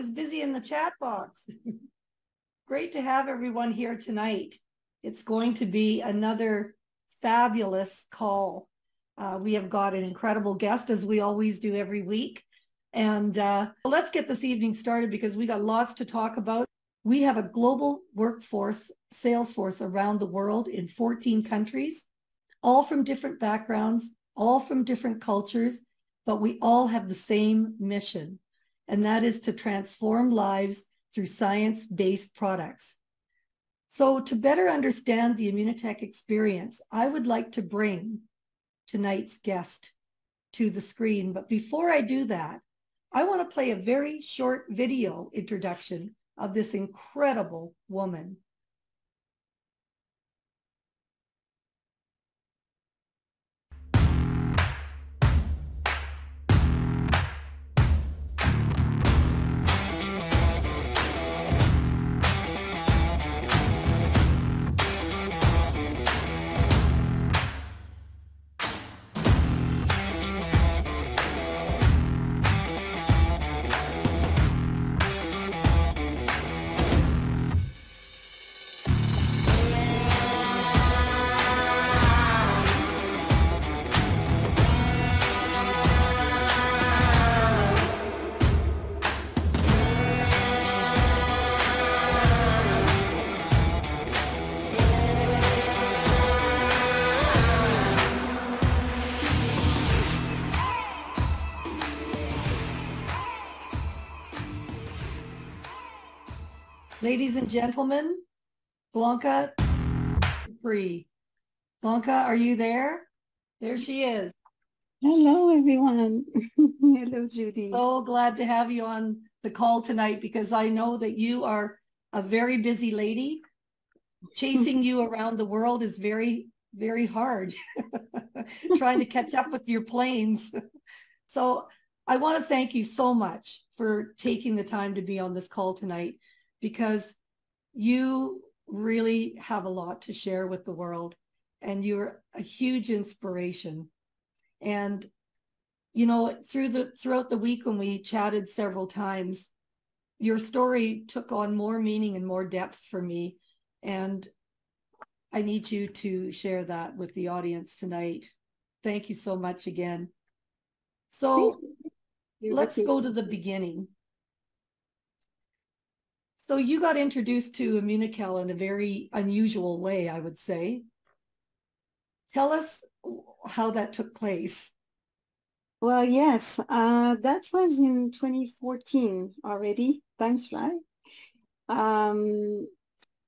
was busy in the chat box. Great to have everyone here tonight. It's going to be another fabulous call. We have got an incredible guest, as we always do every week. And let's get this evening started because we got lots to talk about. We have a global workforce, sales force around the world in 14 countries, all from different backgrounds, all from different cultures, but we all have the same mission, and that is to transform lives through science-based products. So to better understand the Immunotech experience, I would like to bring tonight's guest to the screen. But before I do that, I want to play a very short video introduction of this incredible woman. Ladies and gentlemen, Blanca Beaupre. Blanca, are you there? There she is. Hello, everyone. Hello, Judy. So glad to have you on the call tonight because I know that you are a very busy lady. Chasing you around the world is very, very hard. Trying to catch up with your planes. So I want to thank you so much for taking the time to be on this call tonight because you really have a lot to share with the world and you're a huge inspiration. And you know, throughout the week when we chatted several times, your story took on more meaning and more depth for me. And I need you to share that with the audience tonight. Thank you so much again. So let's go to the beginning. So you got introduced to Immunocal in a very unusual way, I would say. Tell us how that took place. Well, yes, that was in 2014 already. Time's fly. I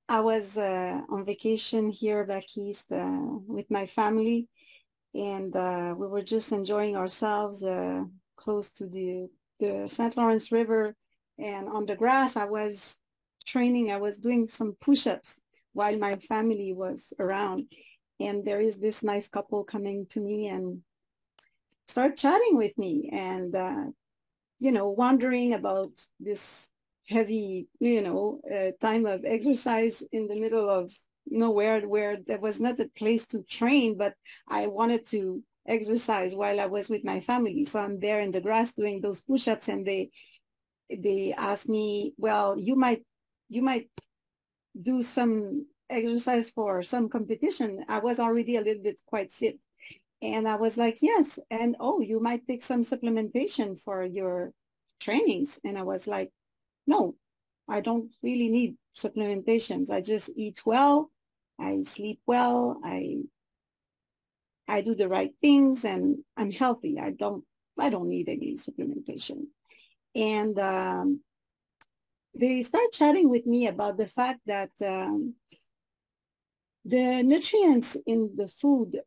was on vacation here back east with my family, and we were just enjoying ourselves close to the St. Lawrence River. And on the grass, I was training. I was doing some push-ups while my family was around. And there is this nice couple coming to me and start chatting with me and, wondering about this heavy, time of exercise in the middle of nowhere where there was not a place to train, but I wanted to exercise while I was with my family. So I'm there in the grass doing those push-ups and they asked me, well, you might do some exercise for some competition. I was already a little bit quite fit. And I was like, yes. And, oh, you might take some supplementation for your trainings. And I was like, no, I don't really need supplementations. I just eat well. I sleep well. I do the right things and I'm healthy. I don't need any supplementation. And they start chatting with me about the fact that the nutrients in the food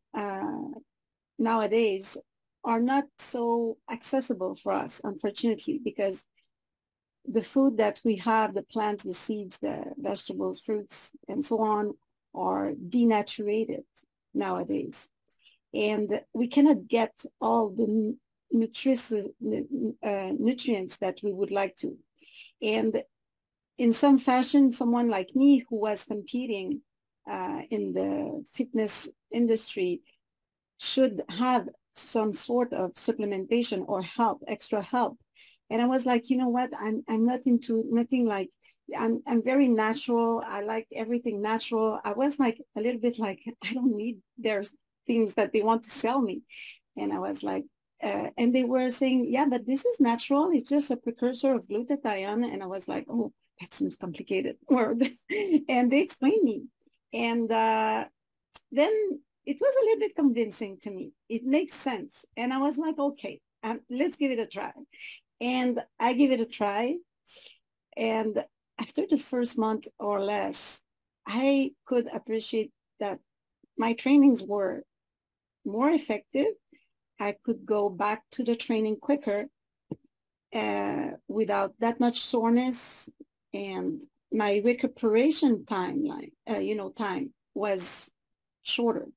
nowadays are not so accessible for us, unfortunately, because the food that we have, the plants, the seeds, the vegetables, fruits, and so on, are denaturated nowadays. And we cannot get all the nutrients that we would like to. And in some fashion, someone like me who was competing in the fitness industry should have some sort of supplementation or help, extra help, And I was like, you know what? I'm not into nothing like I'm very natural. I like everything natural. I was like a little bit like, I don't need their things that they want to sell me. And I was like, and they were saying, yeah, but this is natural. It's just a precursor of glutathione. And I was like, oh, that seems complicated word. And they explained me. And then it was a little bit convincing to me. It makes sense. And I was like, okay, let's give it a try. And I gave it a try. And after the first month or less, I could appreciate that my trainings were more effective. I could go back to the training quicker without that much soreness, and my recuperation timeline, time was shorter,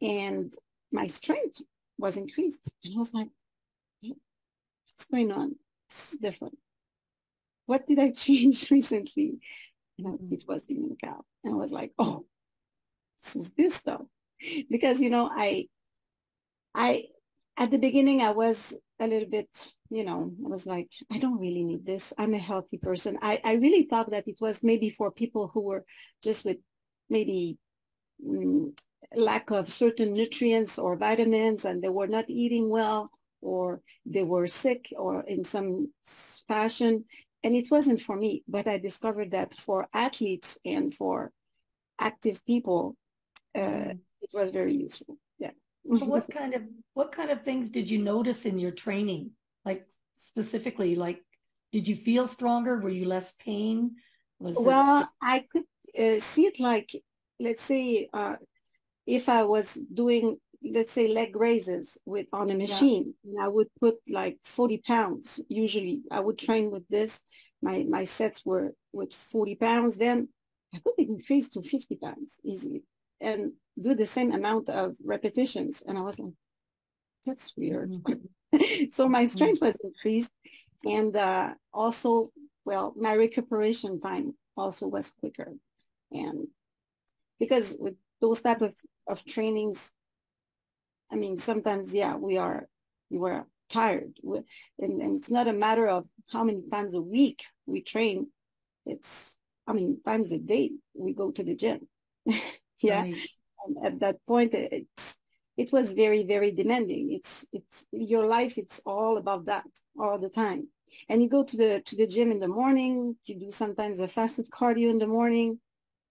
and my strength was increased. And I was like, what's going on? It's different. What did I change recently? It was Immunocal. And I was like, oh, this is this stuff. Because, I at the beginning I was a little bit, I was like, I don't really need this. I'm a healthy person. I really thought that it was maybe for people who were just with maybe mm, lack of certain nutrients or vitamins, and they were not eating well, or they were sick or in some fashion. And it wasn't for me, but I discovered that for athletes and for active people, it was very useful. Yeah. So what kind of things did you notice in your training? Like specifically, like did you feel stronger? Were you less pain? Was it Well, I could see it like, let's say, if I was doing, let's say, leg raises with on a yeah. machine, and I would put like 40 pounds. Usually, I would train with this. My sets were with 40 pounds. Then I could increase to 50 pounds easily and do the same amount of repetitions. And I was like, that's weird. Mhm. So my Mhm. strength was increased, and also, well, my recuperation time also was quicker. And because with those type of trainings, I mean, sometimes, yeah, we were tired. And it's not a matter of how many times a week we train. It's, I mean, times a day we go to the gym. Yeah. Right. And at that point, it was very, very demanding. It's your life. It's all about that all the time. And you go to the gym in the morning. You do sometimes a fasted cardio in the morning.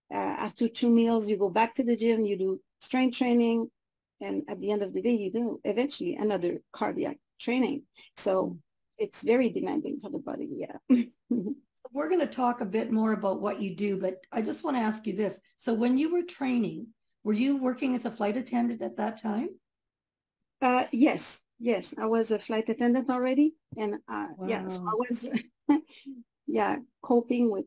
After 2 meals, you go back to the gym. You do strength training, and at the end of the day, you do eventually another cardiac training. So it's very demanding for the body. Yeah. We're going to talk a bit more about what you do, but I just want to ask you this. So when you were training, were you working as a flight attendant at that time? Yes, yes, I was a flight attendant already, and yeah, so I Wow. was, yeah, coping with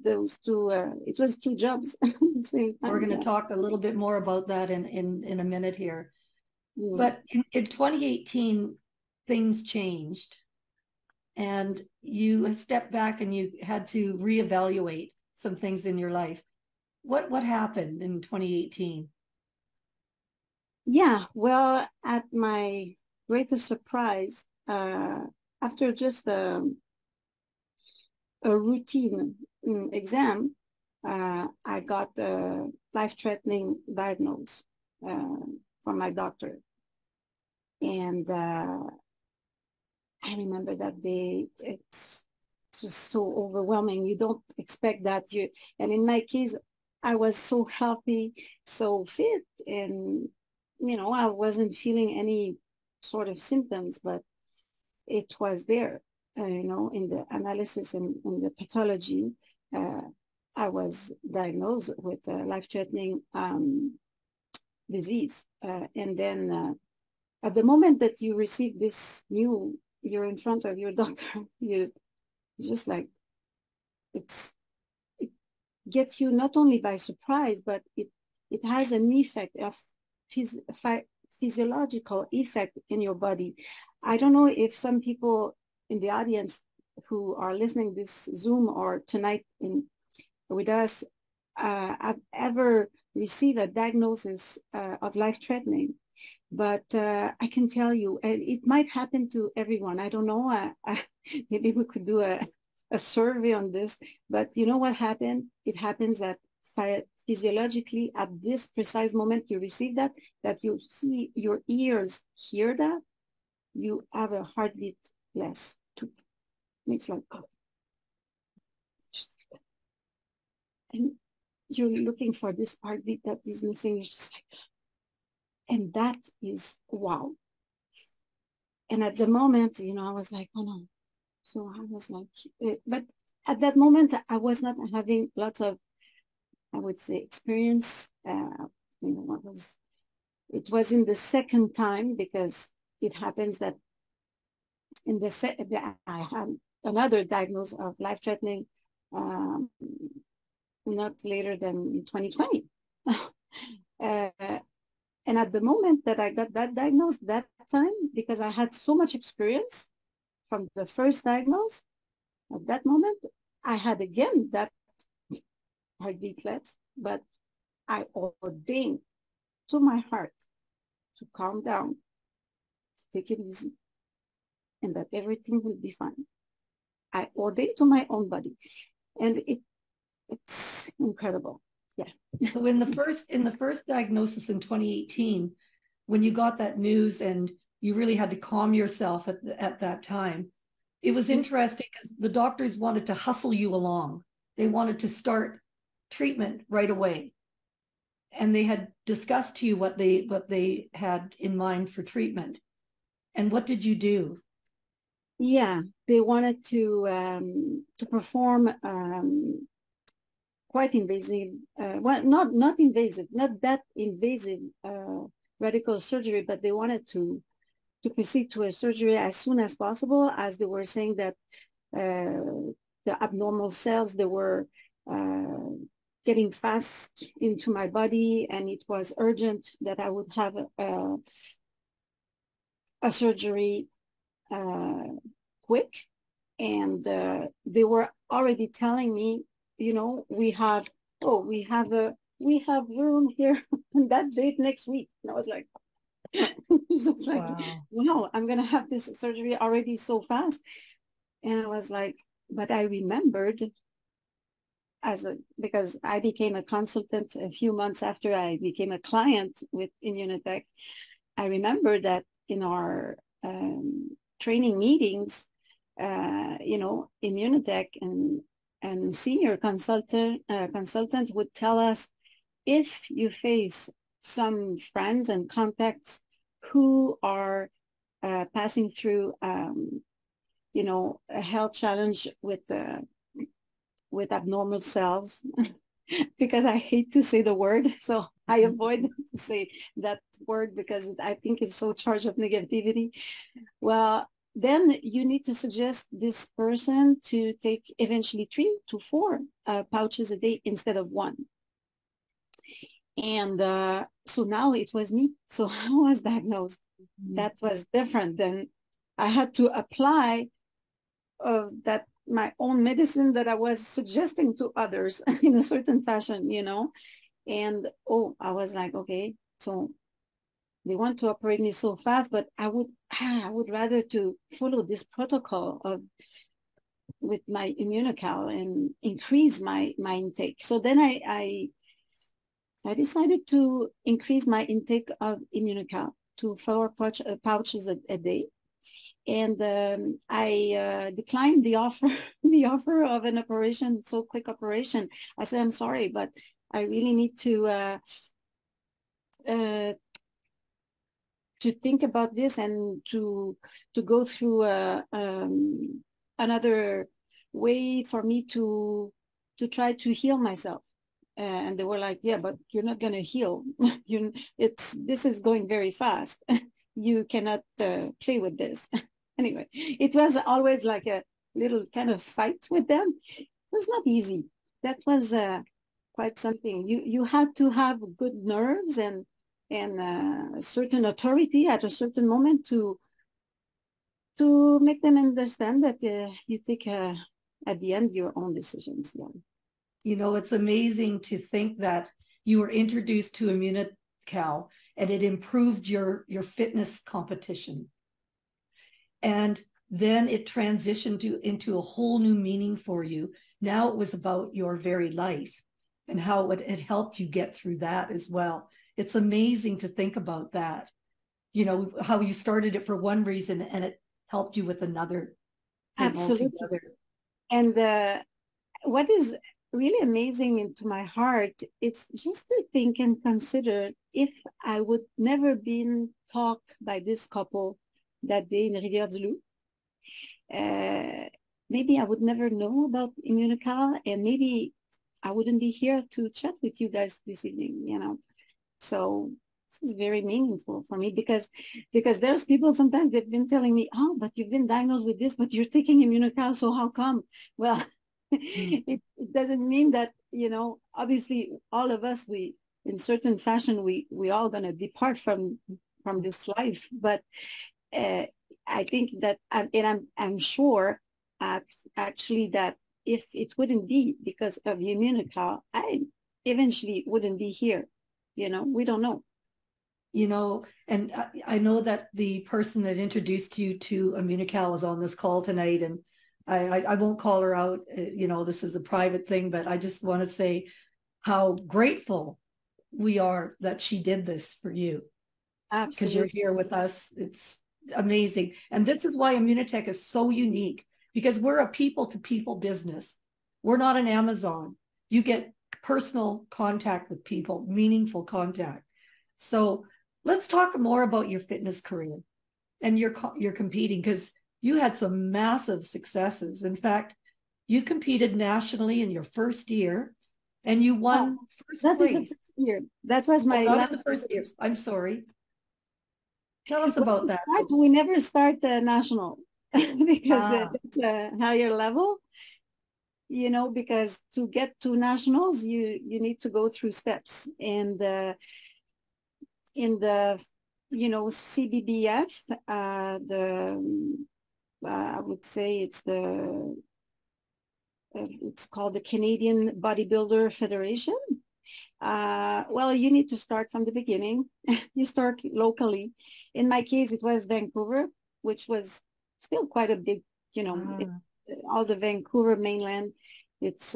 those two. It was two jobs at the same We're time. going to Yeah. talk a little bit more about that in a minute here. Mm. But in 2018, things changed and you stepped back and you had to reevaluate some things in your life. What happened in 2018? Yeah. Well, at my greatest surprise, after just a routine exam, I got a life-threatening diagnosis uh, from my doctor, and I remember that day. It's just so overwhelming. You don't expect that. And in my case, I was so healthy, so fit, and I wasn't feeling any sort of symptoms, but it was there. In the analysis and in the pathology, uh, I was diagnosed with a life-threatening disease, and then. At the moment that you receive this new, you're in front of your doctor, you just like it's it gets you not only by surprise, but it has an effect of phys, physiological effect in your body. I don't know if some people in the audience who are listening this Zoom or tonight with us have ever receive a diagnosis of life-threatening. But I can tell you, and it might happen to everyone. I don't know. Maybe we could do a survey on this. But you know what happened? It happens that physiologically at this precise moment you receive that, your ears hear that, you have a heartbeat less. It's like, oh. And you're looking for this heartbeat that is missing. It's just like, and that is wow. And at the moment, I was like, oh no. So I was like, but at that moment, I was not having lots of, I would say, experience. It was in the second time, because it happens that I had another diagnosis of life-threatening, not later than 2020. And at the moment that I got that diagnosis that time, because I had so much experience from the first diagnosis, at that moment, I had again that heartbeat less, but I ordained to my heart to calm down, to take it easy, and that everything will be fine. I ordained to my own body, and it's incredible. Yeah. So in the first diagnosis in 2018, when you got that news and you really had to calm yourself at that time, it was interesting because the doctors wanted to hustle you along. They wanted to start treatment right away. And they had discussed to you what they had in mind for treatment. And what did you do? Yeah, they wanted to perform quite invasive, well, not invasive, not that invasive radical surgery, but they wanted to proceed to a surgery as soon as possible, as they were saying that the abnormal cells, they were getting fast into my body, and it was urgent that I would have a surgery quick. And they were already telling me, we have room here on that date next week. And I was like, so like, wow, I'm gonna have this surgery already so fast. And I was like, but I remembered because I became a consultant a few months after I became a client with Immunotech. I remember that in our training meetings, Immunotech and senior consultant would tell us, if you face some friends and contacts who are passing through, a health challenge with abnormal cells, because I hate to say the word, so I avoid to say that word because I think it's so charged of negativity. Well, then you need to suggest this person to take eventually 3 to 4 pouches a day instead of 1. And so now it was me. So I was diagnosed. That was different. Then I had to apply that my own medicine that I was suggesting to others in a certain fashion, And I was like, okay, so they want to operate me so fast, but I would rather to follow this protocol with my Immunocal and increase my intake. So then I decided to increase my intake of Immunocal to 4 pouches a day. And I declined the offer, the offer of an operation, so quick operation. I said, I'm sorry, but I really need to think about this and to go through another way for me to try to heal myself. And they were like, yeah, but you're not going to heal. This is going very fast. You cannot play with this. Anyway, it was always like a little kind of fight with them. It was not easy. That was quite something. You had to have good nerves and a certain authority at a certain moment to make them understand that you take at the end your own decisions. Yeah. It's amazing to think that you were introduced to Immunocal and it improved your fitness competition. And then it transitioned into a whole new meaning for you. Now it was about your very life and how it helped you get through that as well. It's amazing to think about that, you know, how you started it for one reason and it helped you with another thing Absolutely. altogether. And what is really amazing into my heart, it's just to think and consider if I would never been talked by this couple that day in Rivière-du-Loup, maybe I would never know about Immunocal, and maybe I wouldn't be here to chat with you guys this evening, you know. So this is very meaningful for me because there's people sometimes they've been telling me, oh, but you've been diagnosed with this, but you're taking Immunocal, so how come? Well, it doesn't mean that, you know, obviously all of us, we in certain fashion we all gonna depart from this life, but uh, I think that I'm sure actually that if it wouldn't be because of Immunocal, I eventually wouldn't be here. You know, we don't know. You know, and I know that the person that introduced you to Immunocal is on this call tonight, and I won't call her out. You know, this is a private thing, but I just want to say how grateful we are that she did this for you because you're Absolutely. here with us. It's amazing. And this is why Immunotech is so unique because we're a people to people business. We're not an Amazon. You get personal contact with people, meaningful contact. So let's talk more about your fitness career and your competing because you had some massive successes. In fact, you competed nationally in your first year and you Oh, won first that is the place. first year. That was Oh, my not in last the first year. competition. I'm sorry. Tell us Well, about that. we never start the national because Ah, it's a higher level, you know, because to get to nationals, you need to go through steps. And in the, you know, CBBF, I would say it's called the Canadian Bodybuilder Federation. Well, you need to start from the beginning. You start locally. In my case, it was Vancouver, which was still quite a big, you know, ah. all the Vancouver mainland. It's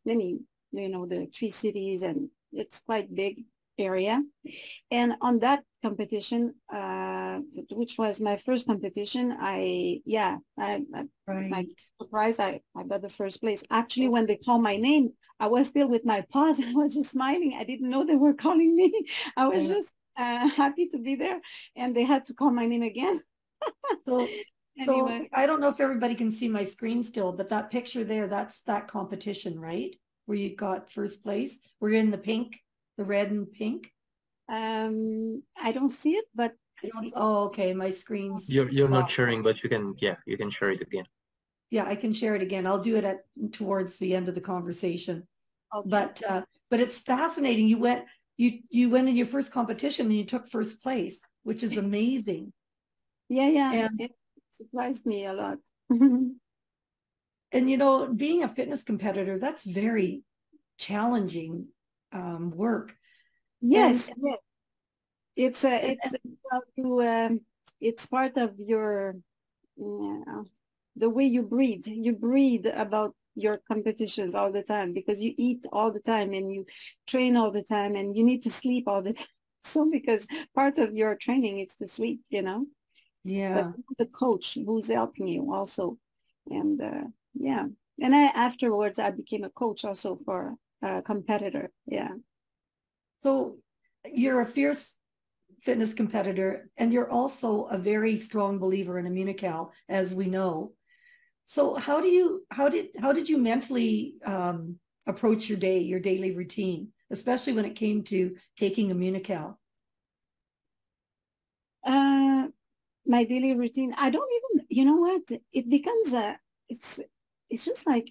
many, you know, the three cities, and it's quite big area. And on that competition, which was my first competition, my Right. surprise, I got the first place. Actually, when they called my name, I was still with my paws. I was just smiling. I didn't know they were calling me. I was Yeah. just happy to be there, and they had to call my name again. So, so Anyway, I don't know if everybody can see my screen still, but that picture there, that's that competition, right? Where you got first place. We're in the pink, the red and pink. I don't see it, but I don't, oh, okay. My screen's You're not blocked. sharing, but you can, yeah, you can share it again. Yeah, I can share it again. I'll do it at towards the end of the conversation. okay. But it's fascinating. You went in your first competition and you took first place, which is amazing. Yeah, And it surprised me a lot. and you know, being a fitness competitor, that's very challenging work. And, Yes. It's and how you it's part of your the way you breathe. You breathe about your competitions all the time because you eat all the time and you train all the time and you need to sleep all the time. So because part of your training is the sleep, you know. But yeah. the coach who's helping you also, and yeah. And afterwards I became a coach also for a competitor. Yeah. So you're a fierce fitness competitor and you're also a very strong believer in Immunocal, as we know. So how did you mentally approach your day, your daily routine, especially when it came to taking Immunocal? Uh, my daily routine. I don't even, you know what? It becomes it's it's just like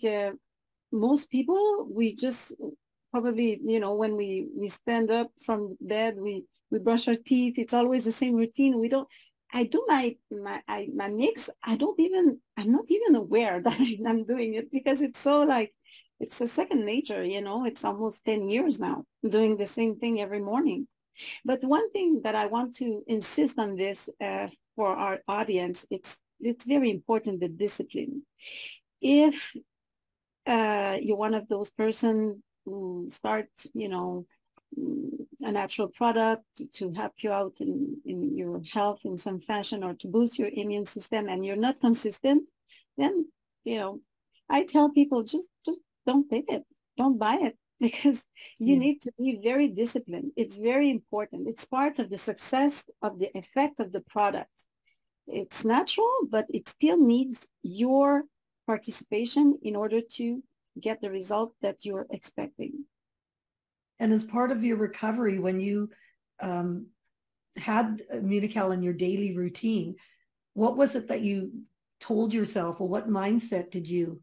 most people. We just probably, you know, when we stand up from bed, we brush our teeth. It's always the same routine. We don't. I do my mix. I'm not even aware that I'm doing it because it's so like it's a second nature, you know, it's almost 10 years now doing the same thing every morning. But one thing that I want to insist on this for our audience, it's very important, the discipline. If you're one of those persons who start, you know, a natural product to help you out in your health in some fashion or to boost your immune system and you're not consistent, then, you know, I tell people just don't take it. Don't buy it because you need to be very disciplined. It's very important. It's part of the success of the effect of the product. It's natural, but it still needs your participation in order to get the result that you're expecting. And as part of your recovery, when you had Immunocal in your daily routine, what was it that you told yourself, or what mindset did you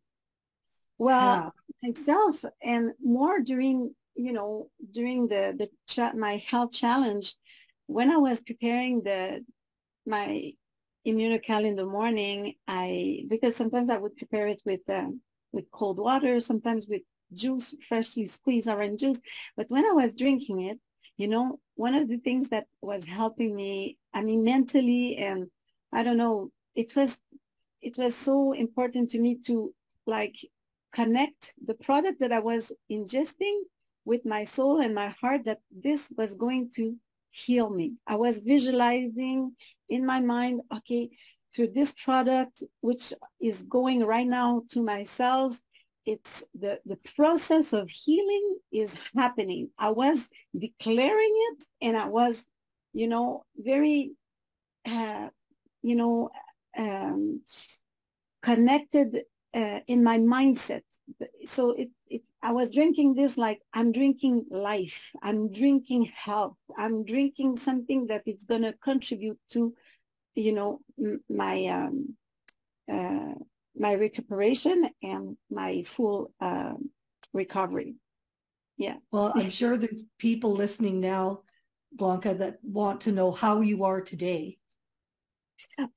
have? Myself and more during, you know, during my health challenge, when I was preparing my Immunocal in the morning, because sometimes I would prepare it with cold water, sometimes with juice, freshly squeezed orange juice. But when I was drinking it, you know, one of the things that was helping me, I mean, mentally, and I don't know, it was so important to me to like connect the product that I was ingesting with my soul and my heart, that this was going to heal me. I was visualizing in my mind, okay, through this product, which is going right now to my cells, it's the process of healing is happening. I was declaring it, and I was, you know, very, you know, connected in my mindset. So I was drinking this like I'm drinking life. I'm drinking health. I'm drinking something that is going to contribute to, you know, my recuperation and my full recovery. Yeah. Well, I'm sure there's people listening now, Blanca, that want to know how you are today.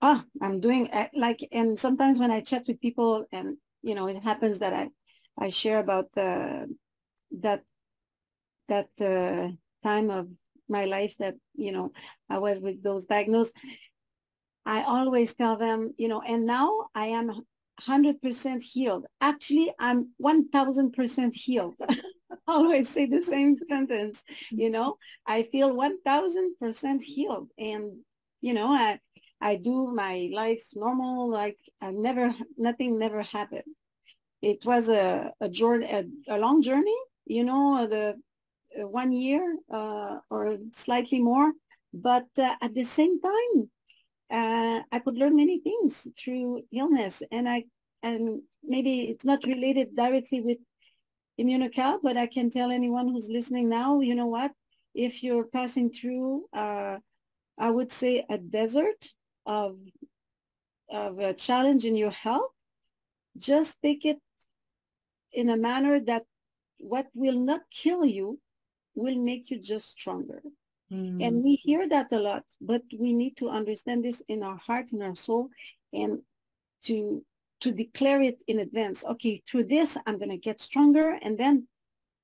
I'm doing like, and sometimes when I chat with people, and you know, it happens that I share about that time of my life that, you know, I was with those diagnosed. I always tell them, you know, and now I am 100% healed. Actually, I'm 1000% healed. I always say the same sentence, you know, I feel 1000% healed. And, you know, I do my life normal, like nothing never happened. It was a long journey, you know, the 1 year or slightly more. But at the same time, I could learn many things through illness, and maybe it's not related directly with Immunocal, but I can tell anyone who's listening now, you know what? If you're passing through, I would say a desert of a challenge in your health, just take it in a manner that what will not kill you will make you just stronger. And we hear that a lot, but we need to understand this in our heart, in our soul, and to declare it in advance. Okay, through this, I'm going to get stronger, and then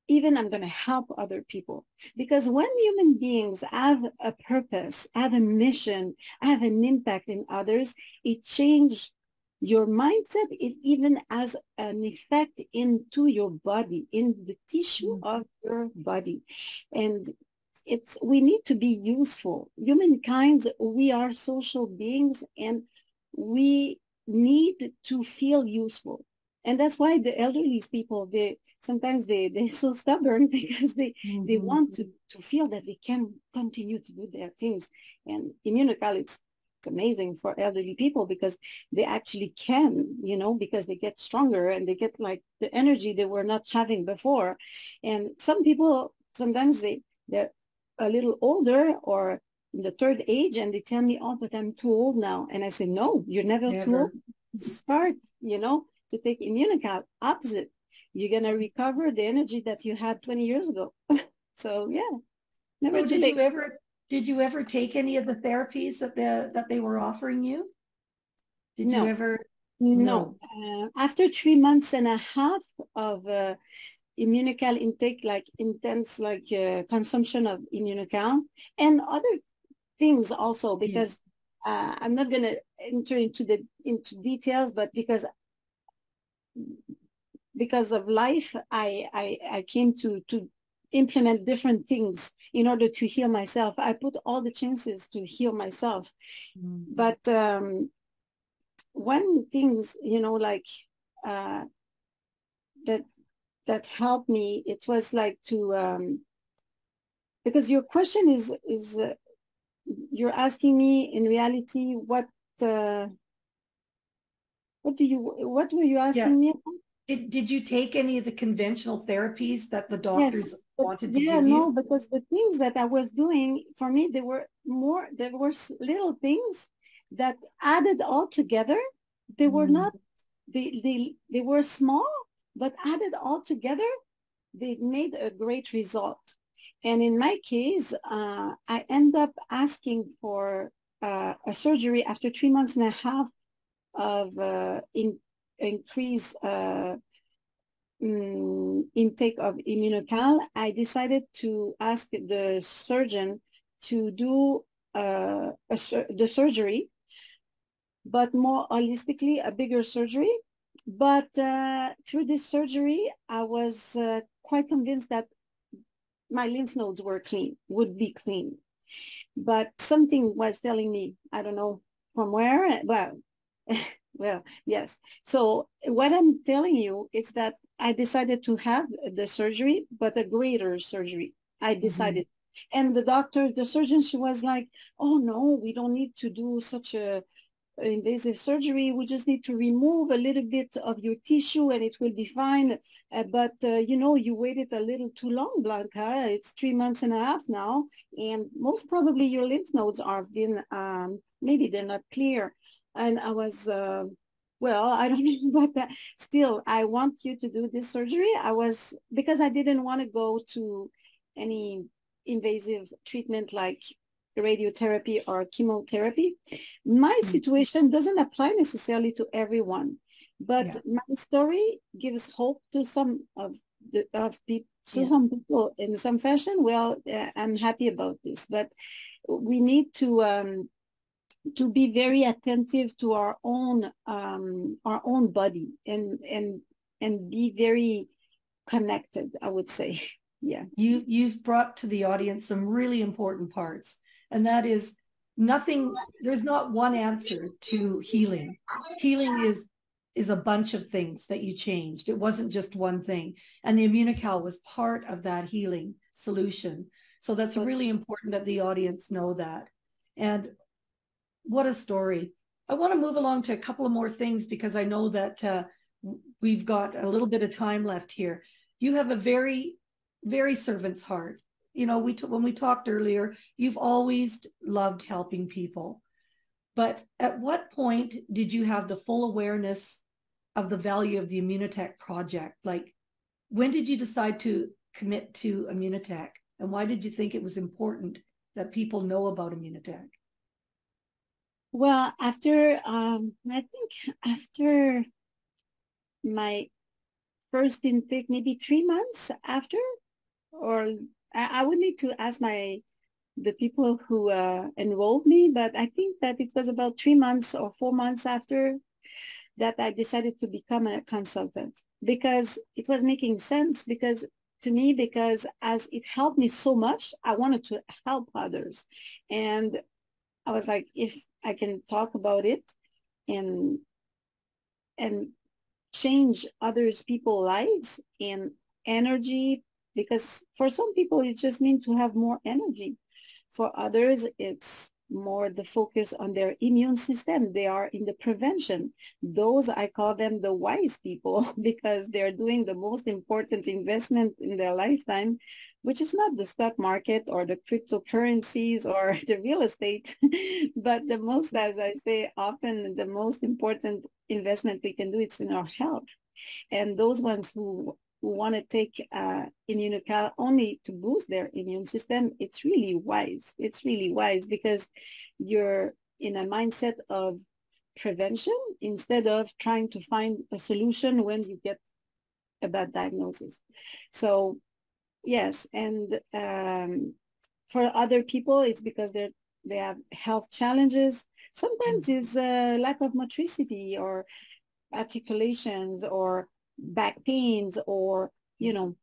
even I'm going to help other people. Because when human beings have a purpose, have a mission, have an impact in others, it changes your mindset. It even has an effect into your body, in the tissue of your body. And we need to be useful. Humankind, we are social beings, and we need to feel useful. And that's why the elderly people, sometimes they're so stubborn because they want to feel that they can continue to do their things. And Immunocal, it's amazing for elderly people because they actually can, you know, because they get stronger and they get like the energy they were not having before. And some people, sometimes they're a little older or in the third age, and they tell me, oh, but I'm too old now. And I say, no, you're never too old. Start, you know, to take Immunocal. Opposite. You're going to recover the energy that you had 20 years ago. So yeah, never so did you ever take any of the therapies that they were offering you? Did No. you ever? No. After 3 months and a half of Immunocal intake, like intense, like consumption of Immunocal and other things also, because I'm not going to enter into details, but because of life, I came to implement different things in order to heal myself. I put all the chances to heal myself. But one things, like that helped me, it was like to because your question is you're asking me in reality what what were you asking me about? Did you take any of the conventional therapies that the Yes, doctors but wanted to yeah, give no, you? because the things that I was doing, for me, there were little things that added all together. They were not, they were small, but added all together, they made a great result. And in my case, I end up asking for a surgery after 3 months and a half of increase intake of Immunocal. I decided to ask the surgeon to do the surgery, but more holistically, a bigger surgery. But through this surgery, I was quite convinced that my lymph nodes would be clean. But something was telling me, I don't know from where, well, yes. So what I'm telling you is that I decided to have the surgery, but a greater surgery. I decided. And the surgeon, she was like, oh no, we don't need to do such a invasive surgery. We just need to remove a little bit of your tissue and it will be fine. But you waited a little too long, Blanca. It's 3 months and a half now. And most probably your lymph nodes are been, maybe they're not clear. And I was, well, I don't know about that. Still, I want you to do this surgery. Because I didn't want to go to any invasive treatment like radiotherapy or chemotherapy. My situation doesn't apply necessarily to everyone, but my story gives hope to some people. So some people in some fashion. Well, I'm happy about this, but we need to be very attentive to our own body and be very connected, I would say. Yeah. You've brought to the audience some really important parts, and that is there's not one answer to healing. Healing is a bunch of things that you changed. It wasn't just one thing. And the Immunocal was part of that healing solution. So that's really important that the audience know that. And what a story. I want to move along to a couple of more things because I know that we've got a little bit of time left here. You have a very, very servant's heart. When we talked earlier, you've always loved helping people. But at what point did you have the full awareness of the value of the Immunotech project? Like, when did you decide to commit to Immunotech? And why did you think it was important that people know about Immunotech? Well, I think after my first intake, maybe 3 months after, or I would need to ask the people who enrolled me, but I think that it was about 3 months or 4 months after that I decided to become a consultant because it was making sense to me, because as it helped me so much, I wanted to help others. And I was like, if I can talk about it and change others people's lives and energy, because for some people it just means to have more energy. For others, it's more the focus on their immune system. They are in the prevention. Those, I call them the wise people because they're doing the most important investment in their lifetime, which is not the stock market or the cryptocurrencies or the real estate, but the most, as I say, often the most important investment we can do is in our health. And those ones who want to take Immunocal only to boost their immune system, it's really wise. It's really wise because you're in a mindset of prevention instead of trying to find a solution when you get a bad diagnosis. So yes, and for other people, it's because they have health challenges. Sometimes it's a lack of motricity or articulations or back pains or, you know,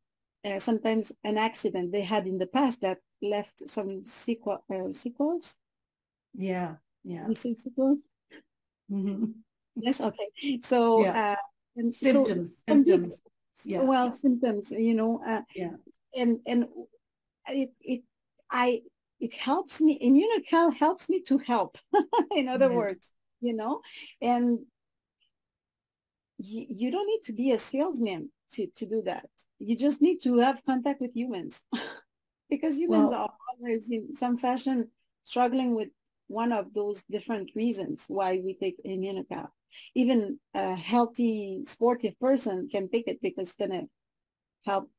sometimes an accident they had in the past that left some sequels. Yeah, yeah. We say sequels? Mm-hmm. Yes, okay. So, Yeah. and so Symptoms, some people, symptoms. Yeah, well, symptoms, you know, yeah. and it it I it helps me. Immunocal helps me to help. In other Yeah. words, you know, and you don't need to be a salesman to do that. You just need to have contact with humans because humans Well, are always in some fashion struggling with one of those different reasons why we take Immunocal. Even a healthy, sportive person can take it because it's going to help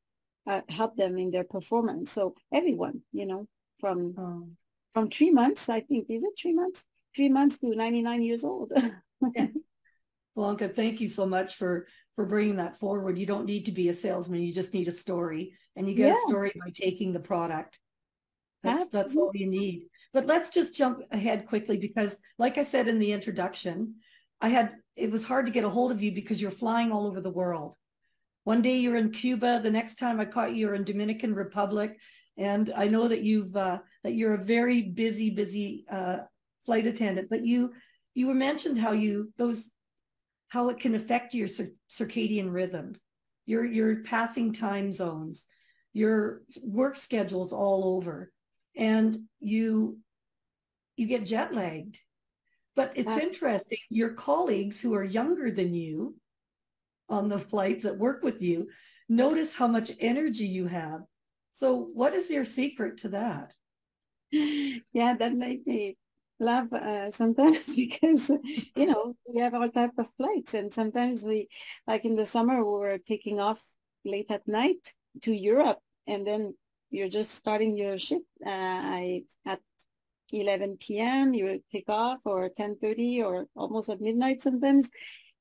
help them in their performance. So everyone, you know, from um, from 3 months, I think, is it 3 months? 3 months to 99 years old. yeah. Blanca, thank you so much for bringing that forward. You don't need to be a salesman. You just need a story, and you get a Yeah, story by taking the product. That's all absolutely. you need. But let's just jump ahead quickly because, like I said in the introduction, it was hard to get a hold of you because you're flying all over the world. One day you're in Cuba, the next time I caught you, you're in Dominican Republic, and I know that you're a very busy flight attendant. But you were mentioned how it can affect your circadian rhythms, your passing time zones, your work schedules all over, and you get jet lagged. But it's Uh, interesting, your colleagues who are younger than you on the flights that work with you notice how much energy you have. So what is your secret to that? yeah, that made me laugh sometimes because, you know, we have all type of flights and sometimes we, like in the summer, we were taking off late at night to Europe and then you're just starting your shift at 11 p.m. you take off or 10:30 or almost at midnight sometimes.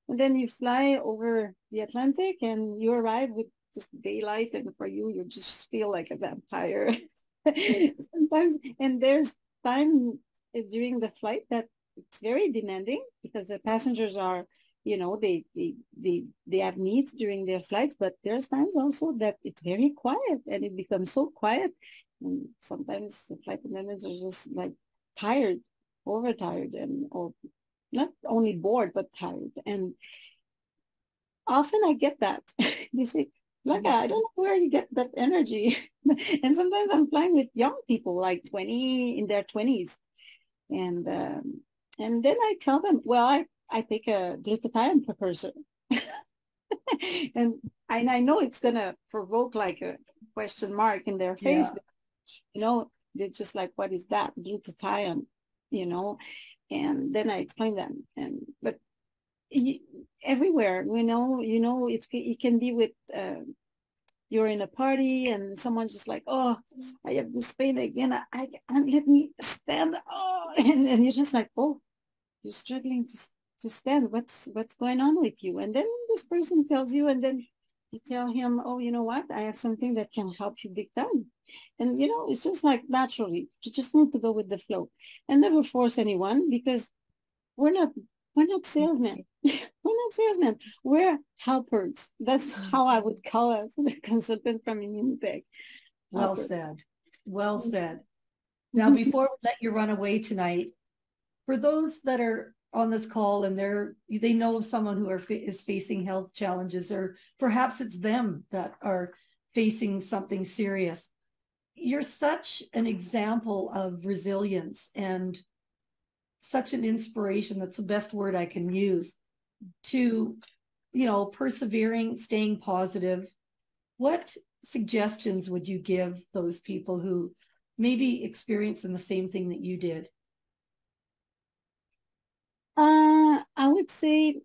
And then you fly over the Atlantic and you arrive with this daylight and for you, you just feel like a vampire. Sometimes, and there's time during the flight that it's very demanding because the passengers are, you know, they have needs during their flights, but there's times also that it's very quiet and it becomes so quiet. And sometimes the flight attendants are just like tired, overtired, and or not only bored but tired. And often I get that. They say, Blanca, I don't know where you get that energy. And sometimes I'm flying with young people, like 20 in their 20s. And then I tell them, well, I take a glutathione precursor. and and I know it's gonna provoke like a question mark in their face, Yeah. but, you know, they're just like, what is that? Glutathione, you know? And then I explain them. And but everywhere, it can be with you're in a party and someone's just like, oh, I have this pain again, I can't let me stand, oh, and you're just like, oh, you're struggling to stand, what's going on with you? And then this person tells you, and then you tell him, oh, you know what, I have something that can help you big time. And you know, it's just like naturally you just need to go with the flow and never force anyone because we're not we're not salesmen. We're not salesmen. We're helpers. That's how I would call us, the consultant from Immunotech. Well Helpers. said. Well said. Now, before we let you run away tonight, for those that are on this call and they know of someone who is facing health challenges, or perhaps it's them that are facing something serious, you're such an example of resilience and such an inspiration. That's the best word I can use to, persevering, staying positive. What suggestions would you give those people who maybe experiencing the same thing that you did? I would say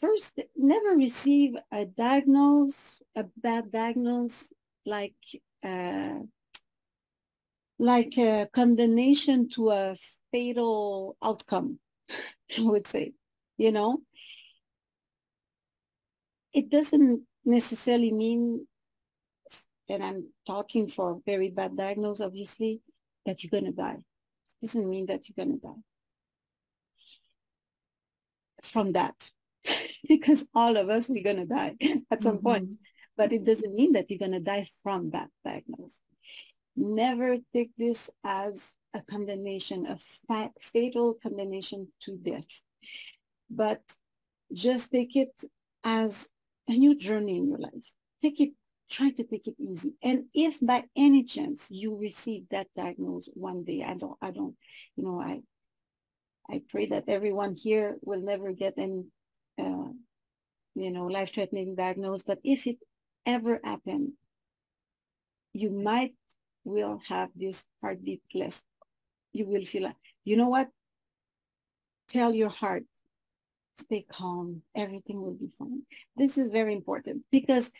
first, never receive a bad diagnose, like uh, like a condemnation to a fatal outcome. I would say, you know, it doesn't necessarily mean, and I'm talking for a very bad diagnosis, obviously, that you're going to die. It doesn't mean that you're going to die from that, because all of us, we're going to die at some point. Mhm. But it doesn't mean that you're going to die from that diagnosis. Never take this as a condemnation, a fatal condemnation to death, but just take it as a new journey in your life. Take it, try to take it easy. And if by any chance you receive that diagnosis one day, I don't, you know, I pray that everyone here will never get any, you know, life-threatening diagnosis. But if it ever happens, you might will have this heartbeat less. You will feel like, you know what? Tell your heart, stay calm. Everything will be fine. This is very important because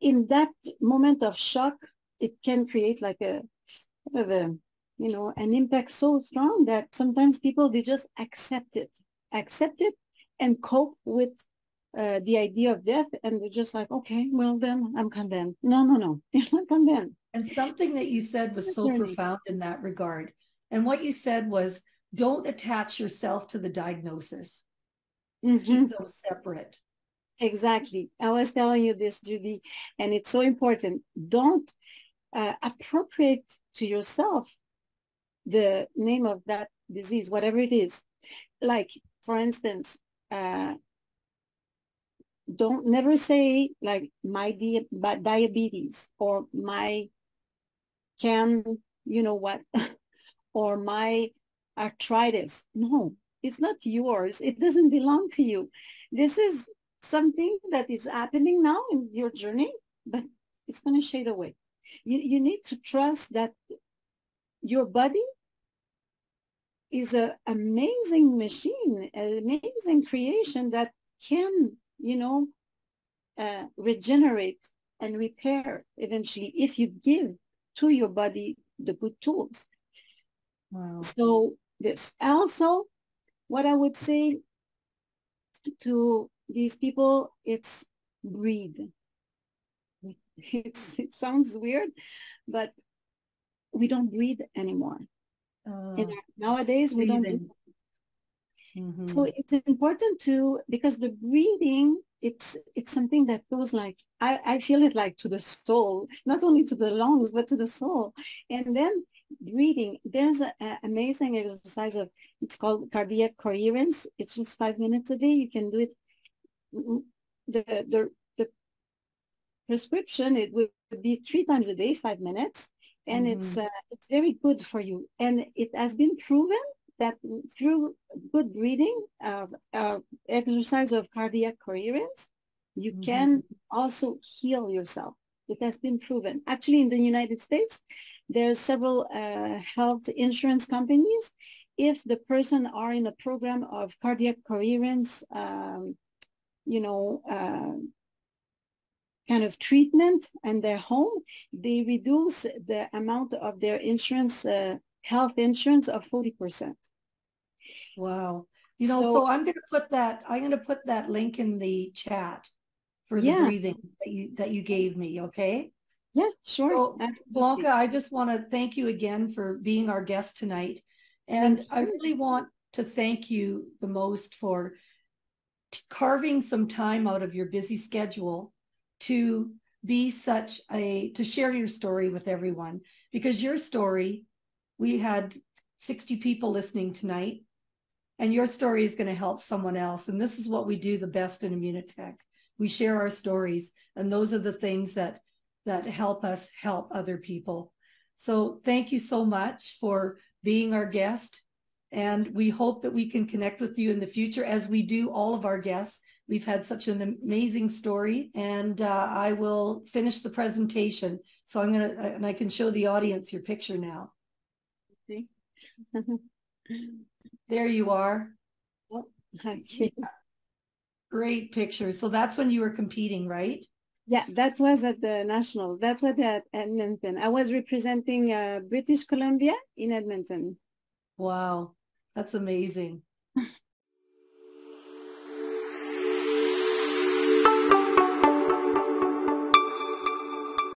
in that moment of shock, it can create like a, you know, an impact so strong that sometimes people, they just accept it and cope with the idea of death. And they're just like, okay, well then I'm condemned. No, you're not condemned. And something that you said was so profound in that regard. And what you said was, don't attach yourself to the diagnosis. Keep those separate. Exactly. I was telling you this, Judy, and it's so important. Don't appropriate to yourself the name of that disease, whatever it is. Like, for instance, don't never say like my diabetes or my can, you know what, or my arthritis. No, it's not yours. It doesn't belong to you. This is something that is happening now in your journey, but it's going to shade away. You need to trust that your body is an amazing machine, an amazing creation that can, you know, regenerate and repair eventually if you give to your body the good tools. Wow. So this also, what I would say to these people, it's breathe. It sounds weird, but we don't breathe anymore. Nowadays, we don't breathe. Mm-hmm. So it's important to, because the breathing, it's something that goes like, I feel it like to the soul, not only to the lungs, but to the soul. And then breathing, there's an amazing exercise of, it's called cardiac coherence. It's just 5 minutes a day. You can do it. The prescription, it would be 3 times a day, 5 minutes. And it's very good for you. And it has been proven that through good breathing, exercise of cardiac coherence, you can also heal yourself. It has been proven. Actually, in the United States, there's several health insurance companies. If the person are in a program of cardiac coherence, you know, kind of treatment in their home, they reduce the amount of their insurance, health insurance of 40%. Wow. You know, so I'm going to put that link in the chat for the breathing that you gave me, okay? Yeah, sure. So, Blanca, I just want to thank you again for being our guest tonight. And I really want to thank you the most for carving some time out of your busy schedule to be to share your story with everyone, because your story, we had 60 people listening tonight, and your story is going to help someone else. And this is what we do the best in Immunotech. We share our stories, and those are the things that help us help other people. So thank you so much for being our guest. And we hope that we can connect with you in the future, as we do all of our guests. We've had such an amazing story, and I will finish the presentation. So and I can show the audience your picture now. See? There you are. Oh, okay. Yeah. Great picture. So that's when you were competing, right? Yeah, that was at the Nationals. That was at Edmonton. I was representing British Columbia in Edmonton. Wow, that's amazing.